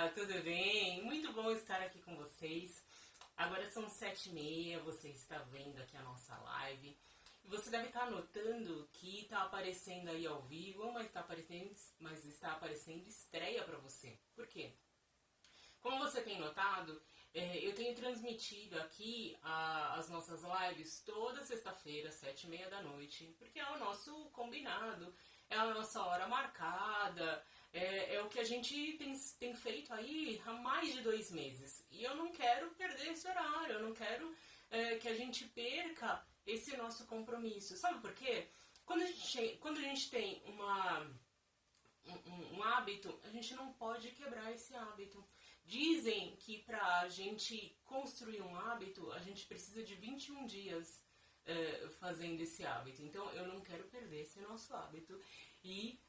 Olá, tudo bem? Muito bom estar aqui com vocês. Agora são 7h30, você está vendo aqui a nossa live. Você deve estar notando que está aparecendo aí ao vivo, mas está aparecendo estreia para você. Por quê? Como você tem notado, eu tenho transmitido aqui as nossas lives toda sexta-feira, 7h30 da noite, porque é o nosso combinado, é a nossa hora marcada, é o que a gente tem feito aí há mais de 2 meses. E eu não quero perder esse horário, eu não quero que a gente perca esse nosso compromisso. Sabe por quê? Quando a gente tem um hábito, a gente não pode quebrar esse hábito. Dizem que para a gente construir um hábito, a gente precisa de 21 dias fazendo esse hábito. Então, eu não quero perder esse nosso hábito. E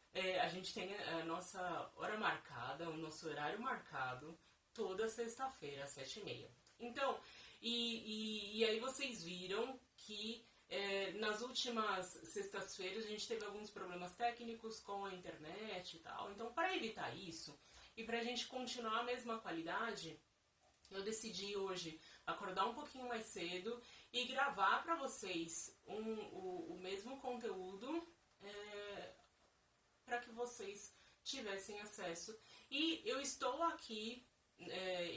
a gente tem a nossa hora marcada, o nosso horário marcado, toda sexta-feira, às 7h30. Então, e aí vocês viram que nas últimas sextas-feiras a gente teve alguns problemas técnicos com a internet e tal. Então, para evitar isso e para a gente continuar a mesma qualidade, eu decidi hoje acordar um pouquinho mais cedo e gravar para vocês o mesmo conteúdo para que vocês tivessem acesso. E eu estou aqui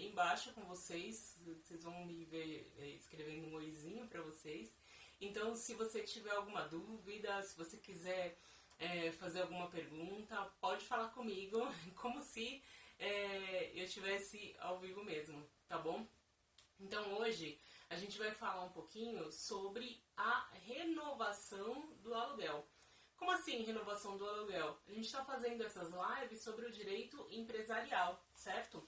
embaixo com vocês, vocês vão me ver escrevendo um oizinho para vocês. Então, se você tiver alguma dúvida, se você quiser fazer alguma pergunta, pode falar comigo, como se eu estivesse ao vivo mesmo, tá bom? Então, hoje a gente vai falar um pouquinho sobre a renovação do aluguel. Como assim renovação do aluguel? A gente está fazendo essas lives sobre o direito empresarial, certo?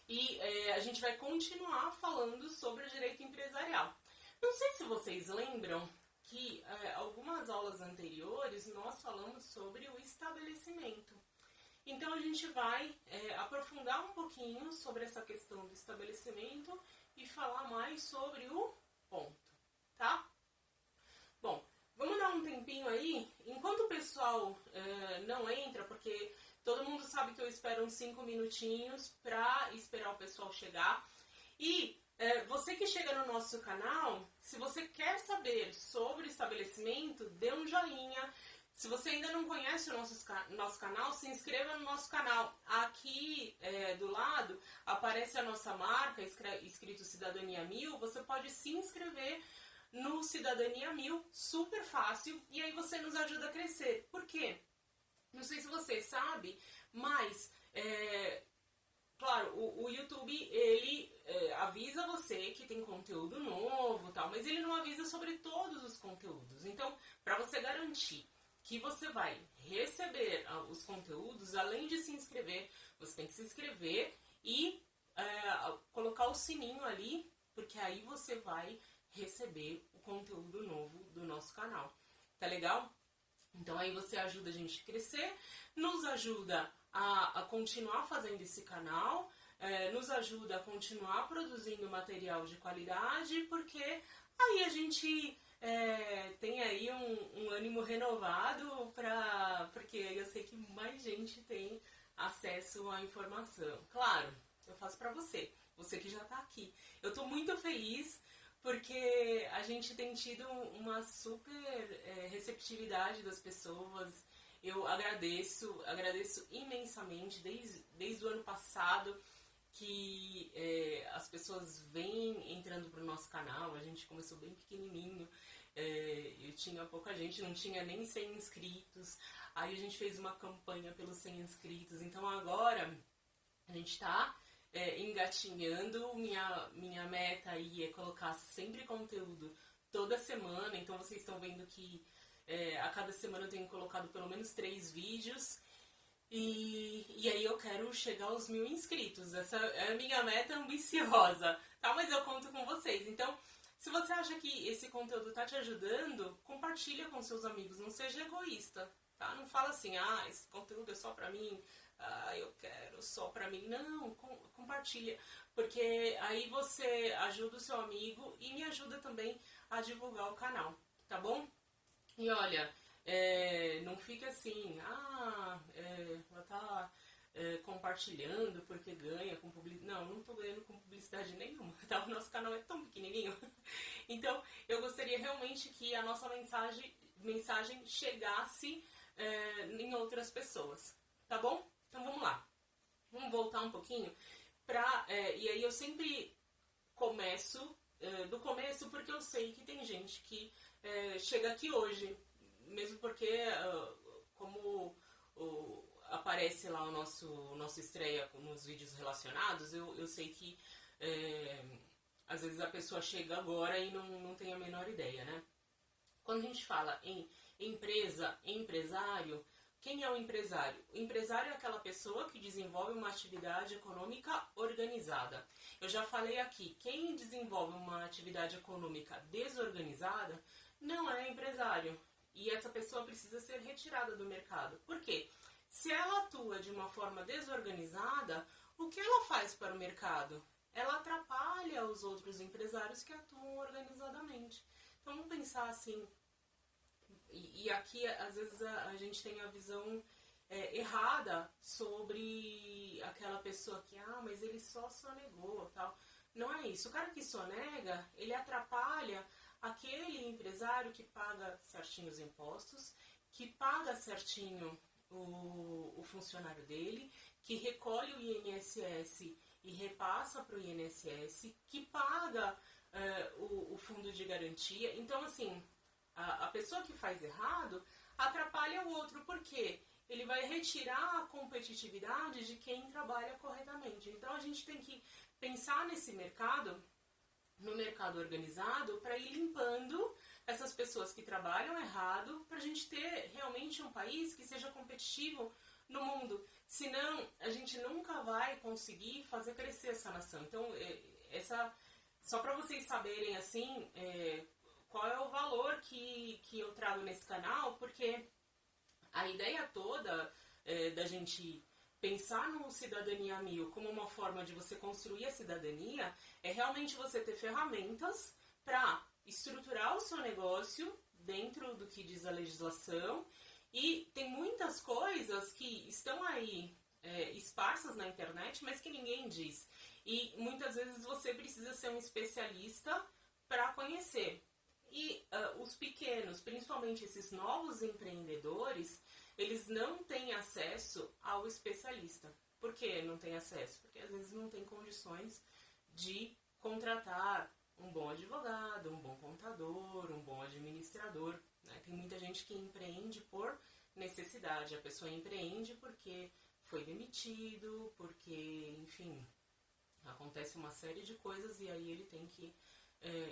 E a gente vai continuar falando sobre o direito empresarial. Não sei se vocês lembram que algumas aulas anteriores nós falamos sobre o estabelecimento. Então a gente vai aprofundar um pouquinho sobre essa questão do estabelecimento e falar mais sobre o ponto, tá? Bom, vamos dar um tempinho aí, enquanto o pessoal não entra, porque todo mundo sabe que eu espero uns 5 minutinhos para esperar o pessoal chegar. E você que chega no nosso canal, se você quer saber sobre estabelecimento, dê um joinha. Se você ainda não conhece o nosso canal, se inscreva no nosso canal. Aqui do lado aparece a nossa marca, escrito Cidadania 1000. Você pode se inscrever no Cidadania 1000, super fácil, e aí você nos ajuda a crescer. Por quê? Não sei se você sabe, mas claro, o YouTube, ele avisa você que tem conteúdo novo, tal, mas ele não avisa sobre todos os conteúdos. Então, para você garantir que você vai receber os conteúdos, além de se inscrever, você tem que se inscrever e colocar o sininho ali, porque aí você vai receber o conteúdo novo do nosso canal. Tá legal? Então aí você ajuda a gente a crescer, nos ajuda a continuar fazendo esse canal, nos ajuda a continuar produzindo material de qualidade, porque aí a gente tem aí um ânimo renovado, porque eu sei que mais gente tem acesso à informação. Claro, eu faço pra você que já tá aqui. Eu tô muito feliz porque a gente tem tido uma super receptividade das pessoas. Eu agradeço imensamente, desde o ano passado, que as pessoas vêm entrando pro nosso canal. A gente começou bem pequenininho, eu tinha pouca gente, não tinha nem 100 inscritos. Aí a gente fez uma campanha pelos 100 inscritos. Então agora a gente tá engatinhando. Minha meta aí é colocar sempre conteúdo toda semana. Então vocês estão vendo que a cada semana eu tenho colocado pelo menos 3 vídeos. E aí eu quero chegar aos 1000 inscritos. Essa é a minha meta ambiciosa, tá? Mas eu conto com vocês. Então, se você acha que esse conteúdo tá te ajudando, compartilha com seus amigos. Não seja egoísta, tá? Não fala assim, esse conteúdo é só pra mim, eu quero só pra mim. Não, compartilha. Porque aí você ajuda o seu amigo e me ajuda também a divulgar o canal, tá bom? E olha, não fica assim, ela tá compartilhando porque ganha com publicidade. Não, não estou ganhando com publicidade nenhuma, tá? O nosso canal é tão pequenininho. Então, eu gostaria realmente que a nossa mensagem chegasse em outras pessoas, tá bom? Então, vamos lá. Vamos voltar um pouquinho e aí eu sempre começo do começo porque eu sei que tem gente que chega aqui hoje, mesmo porque como aparece lá o nosso estreia nos vídeos relacionados, eu sei que às vezes a pessoa chega agora e não tem a menor ideia, né? Quando a gente fala em empresa, empresário, quem é o empresário? O empresário é aquela pessoa que desenvolve uma atividade econômica organizada. Eu já falei aqui, quem desenvolve uma atividade econômica desorganizada não é empresário. E essa pessoa precisa ser retirada do mercado. Por quê? Se ela atua de uma forma desorganizada, o que ela faz para o mercado? Ela atrapalha os outros empresários que atuam organizadamente. Então vamos pensar assim. E aqui, às vezes, a gente tem a visão errada sobre aquela pessoa que, mas ele só sonegou, tal. Não é isso. O cara que sonega, ele atrapalha aquele empresário que paga certinho os impostos, que paga certinho o funcionário dele, que recolhe o INSS e repassa para o INSS, que paga o fundo de garantia. Então, assim, a pessoa que faz errado atrapalha o outro, porque ele vai retirar a competitividade de quem trabalha corretamente. Então a gente tem que pensar nesse mercado, no mercado organizado, para ir limpando essas pessoas que trabalham errado, para a gente ter realmente um país que seja competitivo no mundo. Senão a gente nunca vai conseguir fazer crescer essa nação. Então, só para vocês saberem assim, qual é o valor que eu trago nesse canal, porque a ideia toda da gente pensar no Cidadania 1000 como uma forma de você construir a cidadania é realmente você ter ferramentas para estruturar o seu negócio dentro do que diz a legislação. E tem muitas coisas que estão aí esparsas na internet, mas que ninguém diz. E muitas vezes você precisa ser um especialista para conhecer. E os pequenos, principalmente esses novos empreendedores, eles não têm acesso ao especialista. Por que não têm acesso? Porque às vezes não tem condições de contratar um bom advogado, um bom contador, um bom administrador. Né? Tem muita gente que empreende por necessidade. A pessoa empreende porque foi demitido, porque, enfim, acontece uma série de coisas e aí ele tem que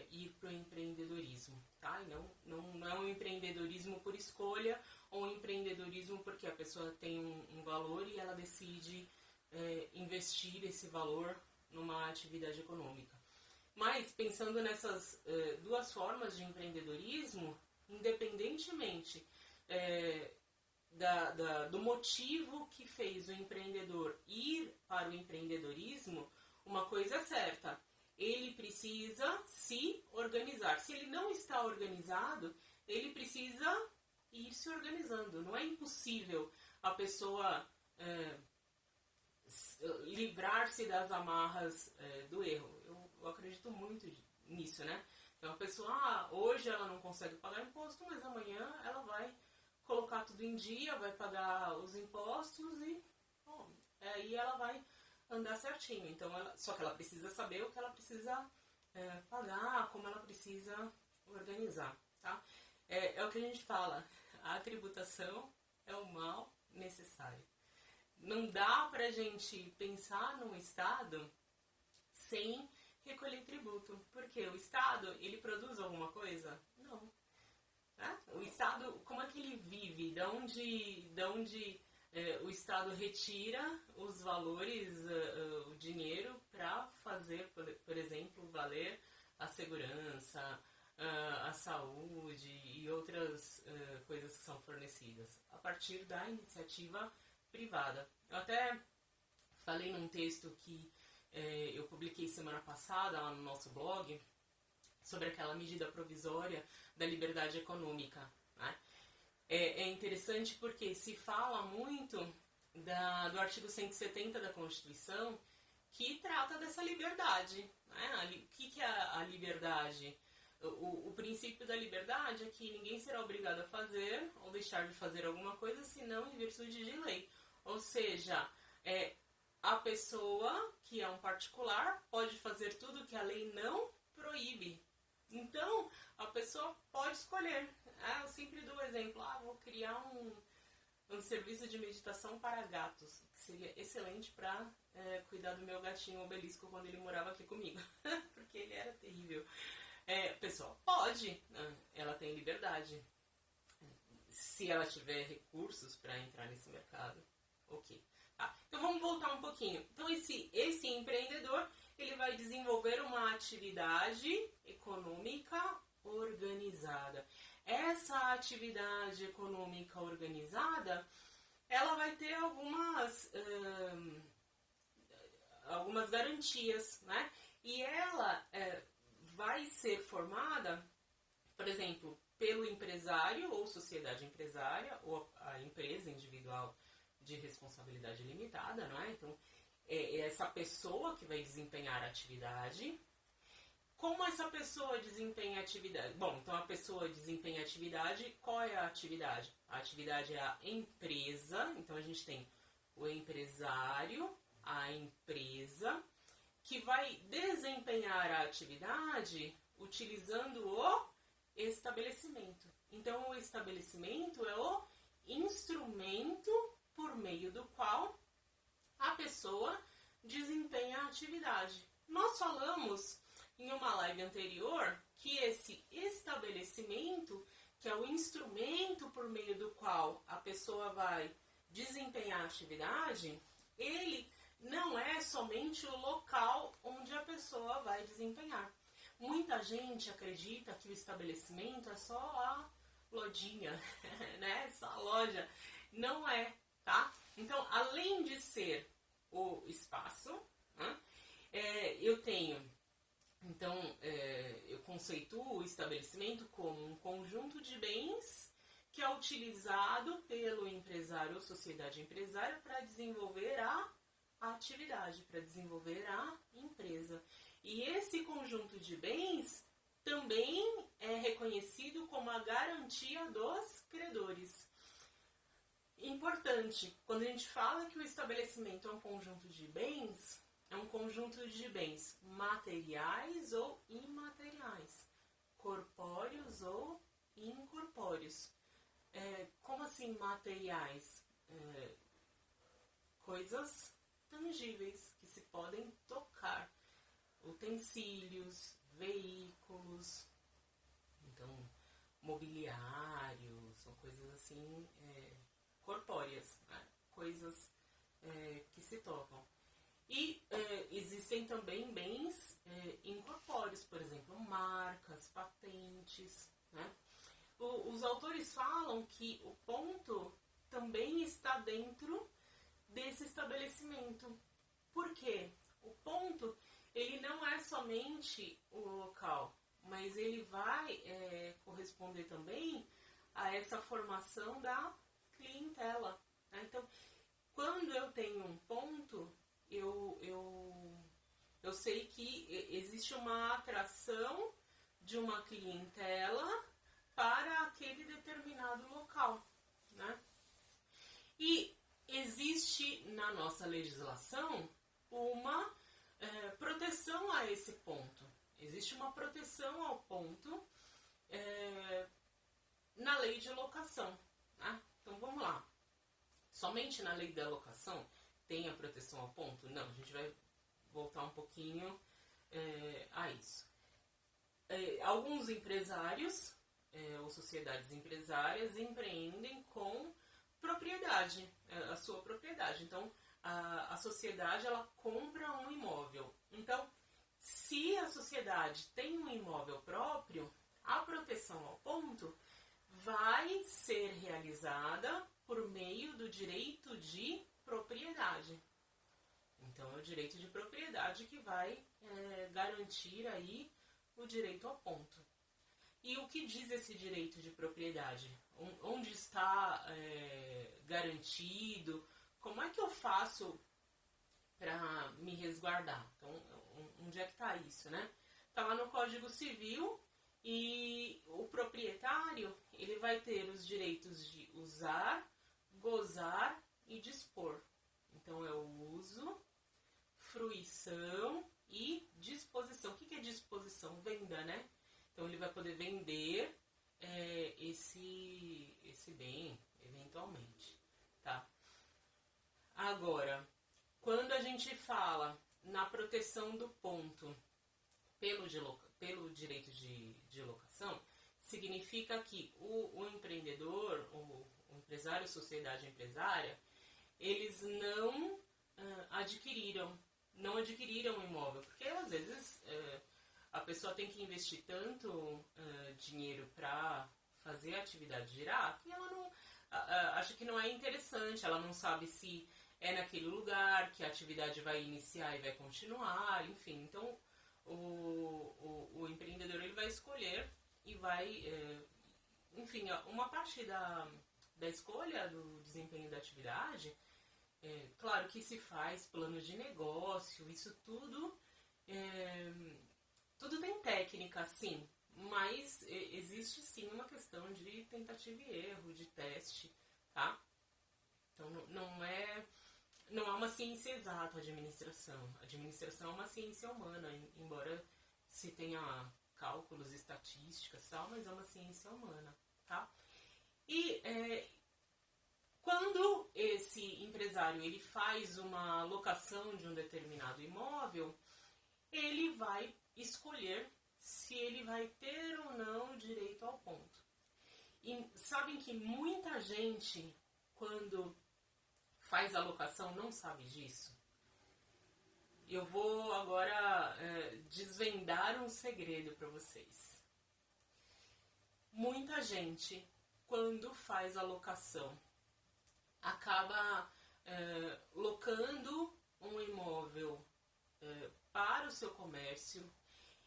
ir para o empreendedorismo, tá? E não é um empreendedorismo por escolha ou um empreendedorismo porque a pessoa tem um valor e ela decide investir esse valor numa atividade econômica. Mas, pensando nessas duas formas de empreendedorismo, independentemente do motivo que fez o empreendedor ir para o empreendedorismo, uma coisa é certa, ele precisa se organizar. Se ele não está organizado, ele precisa ir se organizando. Não é impossível a pessoa livrar-se das amarras do erro. Eu acredito muito nisso, né? Então a pessoa, hoje ela não consegue pagar imposto, mas amanhã ela vai colocar tudo em dia, vai pagar os impostos e aí ela vai andar certinho. Então, só que ela precisa saber o que ela precisa pagar, como ela precisa organizar, tá? É o que a gente fala, a tributação é o mal necessário. Não dá pra gente pensar num Estado sem recolher tributo, porque o Estado, ele produz alguma coisa? Não. Né? O Estado, como é que ele vive? De onde o Estado retira os valores, o dinheiro, para fazer, por exemplo, valer a segurança, a saúde e outras coisas que são fornecidas, a partir da iniciativa privada. Eu até falei num texto que eu publiquei semana passada lá no nosso blog, sobre aquela medida provisória da liberdade econômica, né? É interessante porque se fala muito do artigo 170 da Constituição, que trata dessa liberdade. Né? O que é a liberdade? O princípio da liberdade é que ninguém será obrigado a fazer ou deixar de fazer alguma coisa senão em virtude de lei. Ou seja, a pessoa que é um particular pode fazer tudo que a lei não proíbe. Então, a pessoa pode escolher. Eu sempre dou o exemplo, vou criar um serviço de meditação para gatos, que seria excelente para cuidar do meu gatinho Obelisco quando ele morava aqui comigo, porque ele era terrível. A pessoa pode, ela tem liberdade, se ela tiver recursos para entrar nesse mercado, ok. Tá. Então vamos voltar um pouquinho. Então esse empreendedor, ele vai desenvolver uma atividade econômica organizada. Essa atividade econômica organizada, ela vai ter algumas garantias, né? E ela vai ser formada, por exemplo, pelo empresário ou sociedade empresária ou a empresa individual de responsabilidade limitada, não é? Então, é essa pessoa que vai desempenhar a atividade. Como essa pessoa desempenha a atividade? Bom, então a pessoa desempenha a atividade. Qual é a atividade? A atividade é a empresa. Então a gente tem o empresário, a empresa, que vai desempenhar a atividade utilizando o estabelecimento. Então o estabelecimento é o instrumento por meio do qual a pessoa desempenha a atividade. Nós falamos em uma live anterior que esse estabelecimento, que é o instrumento por meio do qual a pessoa vai desempenhar a atividade, ele não é somente o local onde a pessoa vai desempenhar. Muita gente acredita que o estabelecimento é só a lojinha, né? Só a loja. Não é, tá? Então, além de ser o espaço, né? Eu tenho... Então, eu conceituo o estabelecimento como um conjunto de bens que é utilizado pelo empresário ou sociedade empresária para desenvolver a atividade, para desenvolver a empresa. E esse conjunto de bens também é reconhecido como a garantia dos credores. Importante, quando a gente fala que o estabelecimento é um conjunto de bens, é um conjunto de bens materiais ou imateriais, corpóreos ou incorpóreos. Como assim materiais? Coisas tangíveis que se podem tocar, utensílios, veículos, então mobiliário, são coisas assim corpóreas, né? Coisas que se tocam. E existem também bens incorpóreos, por exemplo, marcas, patentes, né? Os autores falam que o ponto também está dentro desse estabelecimento. Por quê? O ponto, ele não é somente o local, mas ele vai corresponder também a essa formação da clientela. Né? Então, quando eu tenho um ponto, eu sei que existe uma atração de uma clientela para aquele determinado local, né? E existe na nossa legislação uma proteção a esse ponto. Existe uma proteção ao ponto na lei de locação. Né? Então vamos lá. Somente na lei da locação tem a proteção ao ponto? Não, a gente vai voltar um pouquinho a isso. Alguns empresários ou sociedades empresárias empreendem com propriedade, a sua propriedade. Então, a sociedade, ela compra um imóvel. Então, se a sociedade tem um imóvel próprio, a proteção ao ponto vai ser realizada por meio do direito de propriedade. Então, é o direito de propriedade que vai garantir aí o direito ao ponto. E o que diz esse direito de propriedade? Onde está garantido? como é que eu faço para me resguardar? Então, onde é que está isso, né? Está lá no Código Civil e o proprietário, ele vai ter os direitos de usar, gozar e dispor. Então, é o uso, fruição e disposição. O que é disposição? Venda, né? Então, ele vai poder vender esse bem, eventualmente, tá? Agora, quando a gente fala na proteção do ponto pelo direito de locação, significa que o empreendedor, o empresário, sociedade empresária, eles não adquiriram o imóvel, porque às vezes a pessoa tem que investir tanto dinheiro para fazer a atividade girar que ela não acha que não é interessante, ela não sabe se é naquele lugar que a atividade vai iniciar e vai continuar, enfim. Então, o empreendedor ele vai escolher e vai, enfim, uma parte da escolha do desempenho da atividade, claro que se faz plano de negócio, isso tudo, tudo tem técnica, sim, mas existe sim uma questão de tentativa e erro, de teste, tá? Então não é uma ciência exata a administração. A administração é uma ciência humana, embora se tenha cálculos, estatísticas e tal, mas é uma ciência humana, tá? E quando esse empresário ele faz uma locação de um determinado imóvel, ele vai escolher se ele vai ter ou não direito ao ponto. E sabem que muita gente, quando faz a locação, não sabe disso? Eu vou agora desvendar um segredo para vocês. Muita gente, quando faz a locação, acaba locando um imóvel para o seu comércio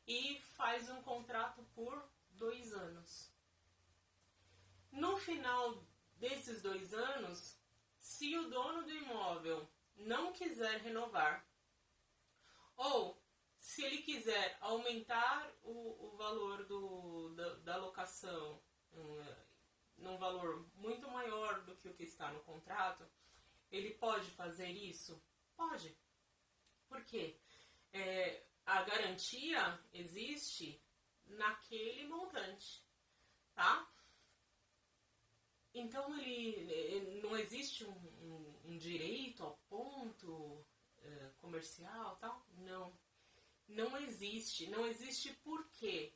e faz um contrato por 2 anos. No final desses 2 anos, se o dono do imóvel não quiser renovar, ou se ele quiser aumentar o valor da locação num valor muito maior do que o que está no contrato, ele pode fazer isso? Pode. Por quê? A garantia existe naquele montante, tá? Então, não existe um direito ao ponto comercial, tal? Não existe. Não existe por quê?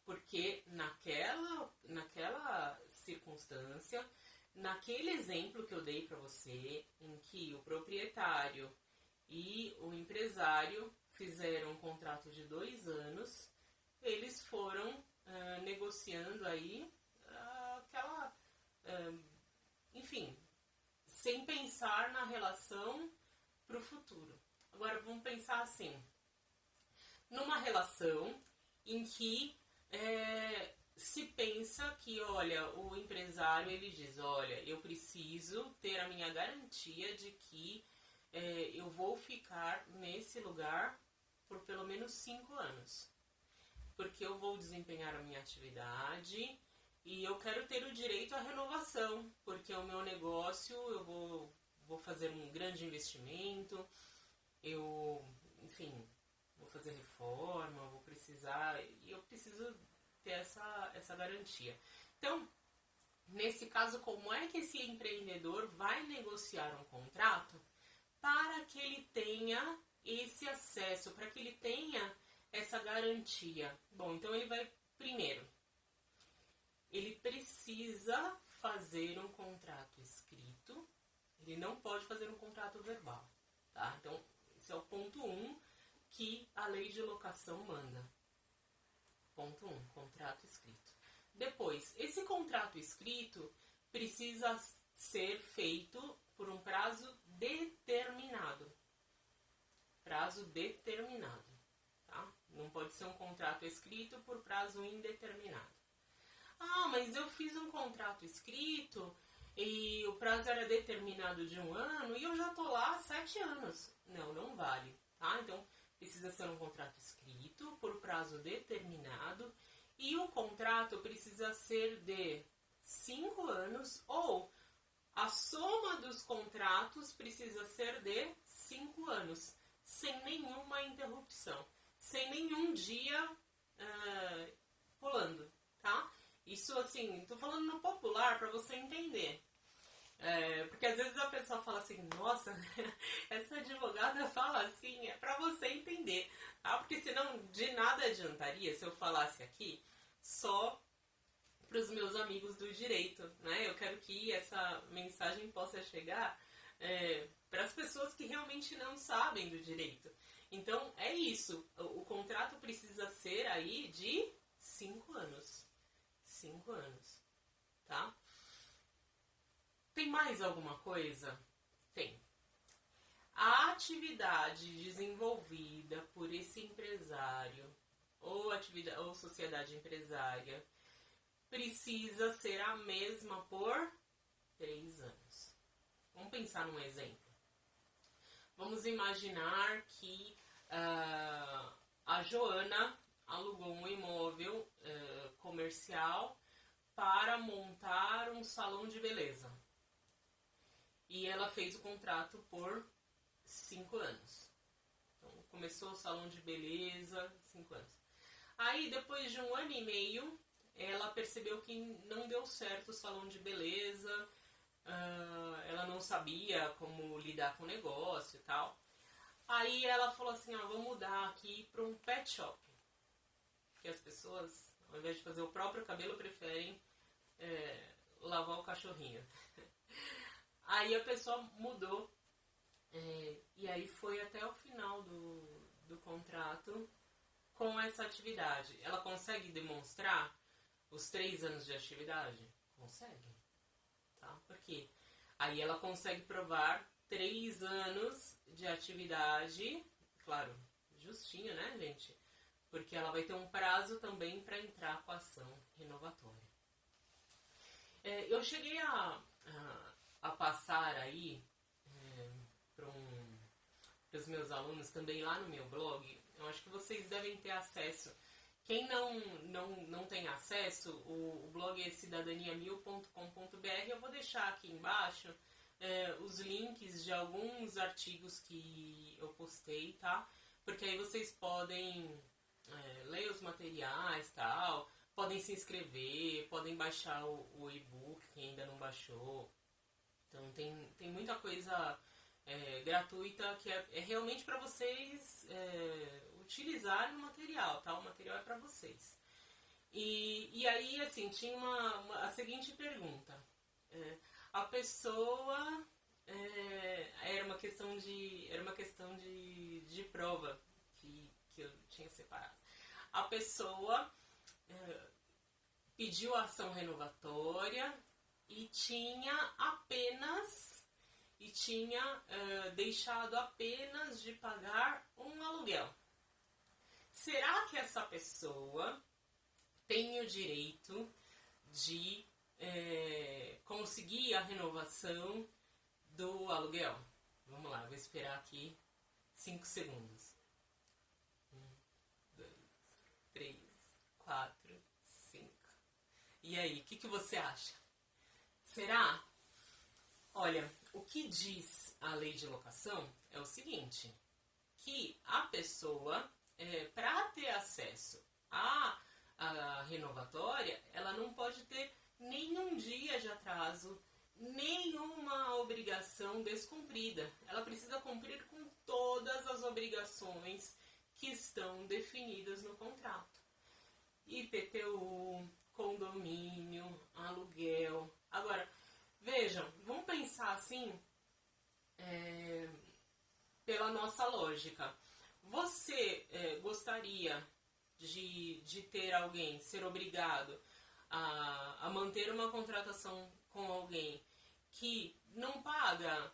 Porque naquela circunstância, naquele exemplo que eu dei para você, em que o proprietário e o empresário fizeram um contrato de 2 anos, eles foram negociando aí aquela... enfim, sem pensar na relação para o futuro. Agora vamos pensar assim, numa relação em que se pensa que, olha, o empresário ele diz, olha, eu preciso ter a minha garantia de que eu vou ficar nesse lugar por pelo menos 5 anos, porque eu vou desempenhar a minha atividade e eu quero ter o direito à renovação, porque o meu negócio, eu vou fazer um grande investimento, enfim, vou fazer reforma, vou precisar, e eu preciso ter essa garantia. Então, nesse caso, como é que esse empreendedor vai negociar um contrato para que ele tenha esse acesso, para que ele tenha essa garantia? Bom, então ele vai, primeiro, ele precisa fazer um contrato escrito, ele não pode fazer um contrato verbal, tá? Então, esse é o ponto 1 que a lei de locação manda. Ponto 1, contrato escrito. Depois, esse contrato escrito precisa ser feito por um prazo determinado. Prazo determinado, tá? Não pode ser um contrato escrito por prazo indeterminado. Ah, mas eu fiz um contrato escrito e o prazo era determinado de 1 ano e eu já tô lá há 7 anos. Não, não vale, tá? Então, precisa ser um contrato escrito por prazo determinado e o contrato precisa ser de 5 anos ou a soma dos contratos precisa ser de 5 anos, sem nenhuma interrupção, sem nenhum dia pulando, tá? Isso assim, tô falando no popular para você entender. Porque às vezes a pessoa fala assim, nossa, essa advogada fala assim, é pra você entender, tá? Porque senão de nada adiantaria se eu falasse aqui só pros meus amigos do direito, né? Eu quero que essa mensagem possa chegar para as pessoas que realmente não sabem do direito. Então é isso, o contrato precisa ser aí de 5 anos. 5 anos, tá? Tem mais alguma coisa? Tem. A atividade desenvolvida por esse empresário ou sociedade empresária precisa ser a mesma por 3 anos. Vamos pensar num exemplo. Vamos imaginar que a Joana alugou um imóvel comercial para montar um salão de beleza. E ela fez o contrato por 5 anos. Então, começou o salão de beleza, 5 anos. Aí, depois de 1 ano e meio, ela percebeu que não deu certo o salão de beleza, ela não sabia como lidar com o negócio e tal. Aí ela falou assim, vou mudar aqui para um pet shop. Que as pessoas, ao invés de fazer o próprio cabelo, preferem lavar o cachorrinho. Aí a pessoa mudou e aí foi até o final do contrato com essa atividade. Ela consegue demonstrar os 3 anos de atividade? Consegue. Tá? Por quê? Aí ela consegue provar 3 anos de atividade, claro, justinho, né, gente? Porque ela vai ter um prazo também para entrar com a ação renovatória. Eu cheguei a passar aí para os meus alunos também lá no meu blog. Eu acho que vocês devem ter acesso. Quem não tem acesso, o blog é cidadania1000.com.br. Eu vou deixar aqui embaixo os links de alguns artigos que eu postei, tá? Porque aí vocês podem ler os materiais e tal, podem se inscrever, podem baixar o e-book, quem ainda não baixou. Então tem muita coisa gratuita que é realmente para vocês utilizarem o material, tá? O material é para vocês. E aí, assim, tinha a seguinte pergunta. A pessoa... era uma questão de prova que eu tinha separado. A pessoa pediu a ação renovatória e tinha deixado apenas de pagar um aluguel. Será que essa pessoa tem o direito de conseguir a renovação do aluguel? Vamos lá, vou esperar aqui 5 segundos. 1, 2, 3, 4, 5. E aí, o que você acha? Será? Olha, o que diz a lei de locação é o seguinte, que a pessoa, para ter acesso à renovatória, ela não pode ter nenhum dia de atraso, nenhuma obrigação descumprida. Ela precisa cumprir com todas as obrigações que estão definidas no contrato. IPTU, condomínio, aluguel. Agora, vejam, vamos pensar assim, pela nossa lógica. Você gostaria de ter alguém, ser obrigado a manter uma contratação com alguém que não paga,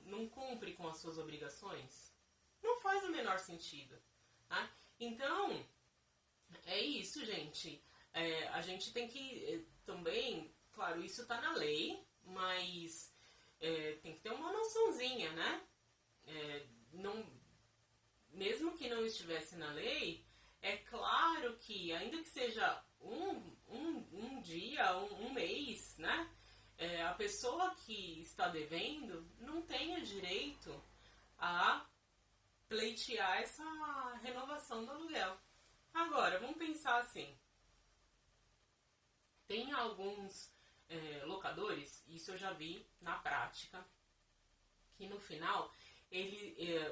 não cumpre com as suas obrigações? Não faz o menor sentido. Tá? Então, é isso, gente. A gente tem que também, claro, isso está na lei, mas tem que ter uma noçãozinha, né? Não, mesmo que não estivesse na lei, é claro que, ainda que seja um dia, um mês, né? A pessoa que está devendo não tem o direito a pleitear essa renovação do aluguel. Agora, vamos pensar assim. Tem alguns locadores, isso eu já vi na prática, que no final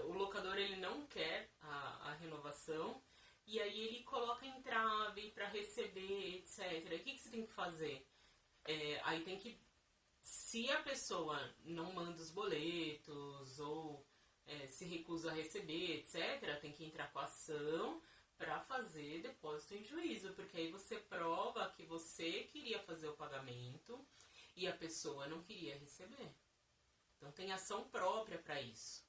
o locador ele não quer a renovação e aí ele coloca entrave para receber, etc. O que você tem que fazer? Aí tem que, se a pessoa não manda os boletos ou se recusa a receber, etc., tem que entrar com a ação para fazer depósito em juízo, porque aí você prova que você queria fazer o pagamento e a pessoa não queria receber. Então tem ação própria para isso,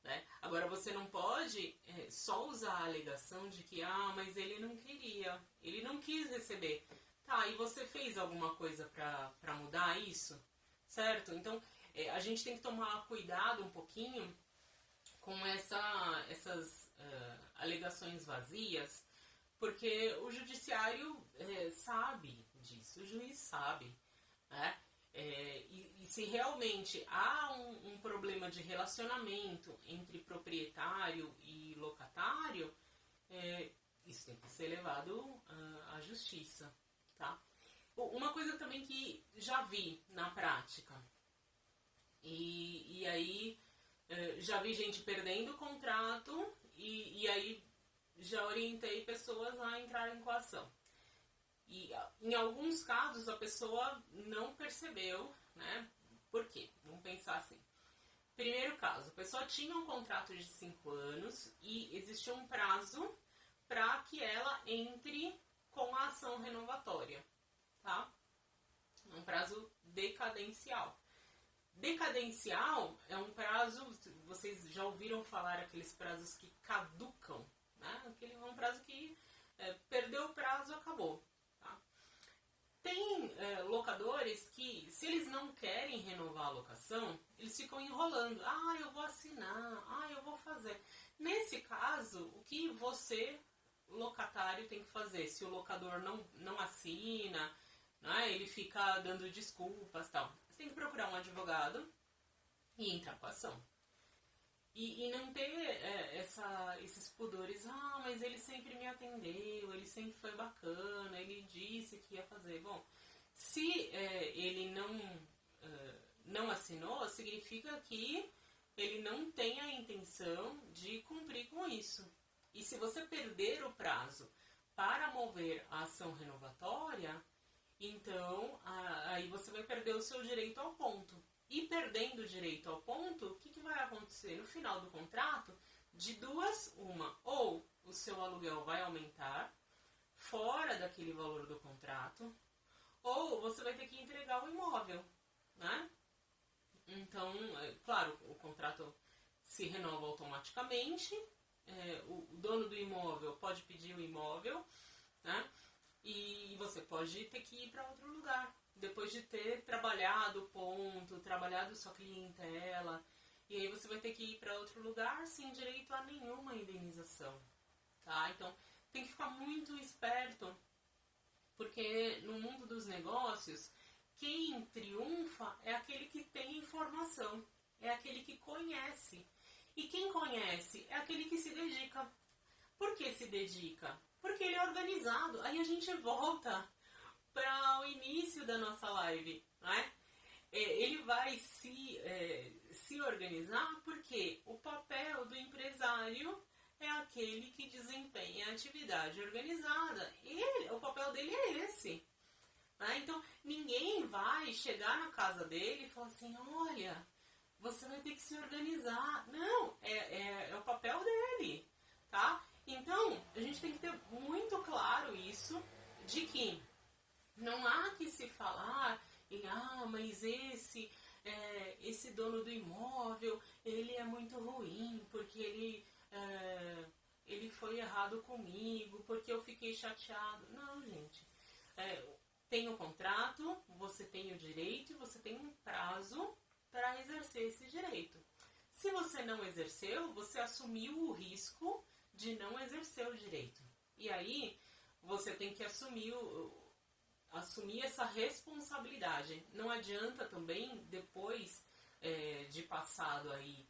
né? Agora você não pode só usar a alegação de que, mas ele não queria, ele não quis receber. Tá, e você fez alguma coisa para mudar isso? Certo? Então a gente tem que tomar cuidado um pouquinho com essas alegações vazias, porque o judiciário sabe disso, o juiz sabe, né? E se realmente há um problema de relacionamento entre proprietário e locatário, isso tem que ser levado à justiça, tá? Uma coisa também que já vi na prática, e aí já vi gente perdendo o contrato e aí já orientei pessoas a entrarem com a ação. E em alguns casos a pessoa não percebeu, né? Por quê? Vamos pensar assim. Primeiro caso, a pessoa tinha um contrato de 5 anos e existia um prazo para que ela entre com a ação renovatória, tá? Um prazo decadencial. Decadencial é um prazo, vocês já ouviram falar aqueles prazos que caducam, né? Aquele é um prazo que perdeu o prazo, acabou. Tá? Tem locadores que, se eles não querem renovar a locação, eles ficam enrolando. Eu vou assinar, eu vou fazer. Nesse caso, o que você, locatário, tem que fazer? Se o locador não assina, né, ele fica dando desculpas e tal. Você tem que procurar um advogado e entrar com a ação. E não ter esses pudores, mas ele sempre me atendeu, ele sempre foi bacana, ele disse que ia fazer. Bom, se ele não assinou, significa que ele não tem a intenção de cumprir com isso. E se você perder o prazo para mover a ação renovatória, então aí você vai perder o seu direito ao ponto. E perdendo o direito ao ponto, o que vai acontecer? No final do contrato, de duas, uma, ou o seu aluguel vai aumentar fora daquele valor do contrato, ou você vai ter que entregar o imóvel, né? Então, claro, o contrato se renova automaticamente, o dono do imóvel pode pedir o imóvel, né? E você pode ter que ir para outro lugar, depois de ter trabalhado o ponto, trabalhado sua clientela, e aí você vai ter que ir para outro lugar sem direito a nenhuma indenização, tá? Então, tem que ficar muito esperto, porque no mundo dos negócios, quem triunfa é aquele que tem informação, é aquele que conhece. E quem conhece é aquele que se dedica. Por que se dedica? Porque ele é organizado. Aí a gente volta para o início da nossa live, né? Ele vai se organizar porque o papel do empresário é aquele que desempenha a atividade organizada. O papel dele é esse. Né? Então, ninguém vai chegar na casa dele e falar assim, olha, você vai ter que se organizar. Não, é o papel dele, tá? Então, a gente tem que ter muito claro isso, de que não há que se falar em, mas esse dono do imóvel, ele é muito ruim, porque ele foi errado comigo, porque eu fiquei chateado. Não, gente. tem o contrato, você tem o direito e você tem um prazo para exercer esse direito. Se você não exerceu, você assumiu o risco de não exercer o direito. E aí, você tem que assumir essa responsabilidade. Não adianta também, depois de passado aí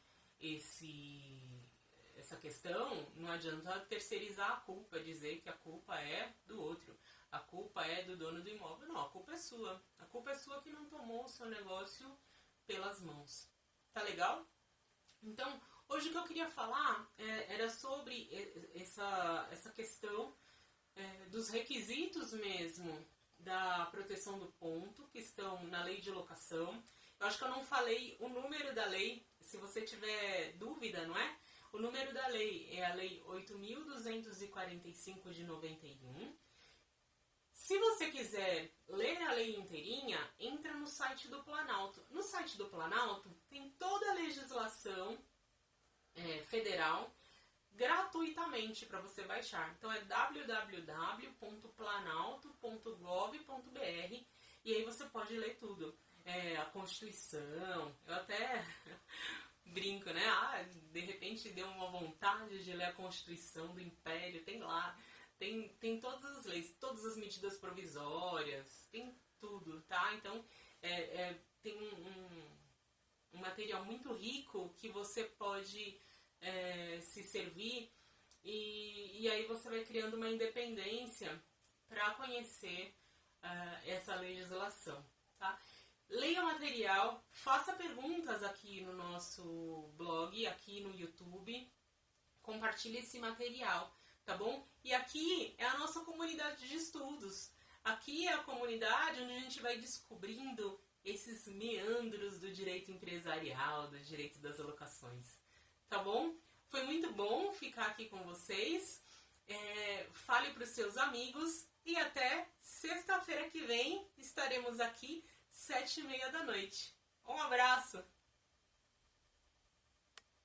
essa questão, não adianta terceirizar a culpa, dizer que a culpa é do outro, a culpa é do dono do imóvel. Não, a culpa é sua. A culpa é sua que não tomou o seu negócio pelas mãos. Tá legal? Então, hoje o que eu queria falar era sobre essa questão dos requisitos mesmo da proteção do ponto, que estão na lei de locação. Eu acho que eu não falei o número da lei, se você tiver dúvida, não é? O número da lei é a lei 8.245 de 91. Se você quiser ler a lei inteirinha, entra no site do Planalto. No site do Planalto tem toda a legislação federal gratuitamente para você baixar. Então é www.planalto.gov.br e aí você pode ler tudo. A Constituição, eu até brinco, né? De repente deu uma vontade de ler a Constituição do Império, tem lá. Tem todas as leis, todas as medidas provisórias, tem tudo, tá? Então, tem um material muito rico que você pode se servir e aí você vai criando uma independência para conhecer essa legislação, tá? Leia o material, faça perguntas aqui no nosso blog, aqui no YouTube, compartilhe esse material. Tá bom? E aqui é a nossa comunidade de estudos. Aqui é a comunidade onde a gente vai descobrindo esses meandros do direito empresarial, do direito das alocações. Tá bom? Foi muito bom ficar aqui com vocês. Fale para os seus amigos e até sexta-feira que vem estaremos aqui 7h30 da noite. Um abraço!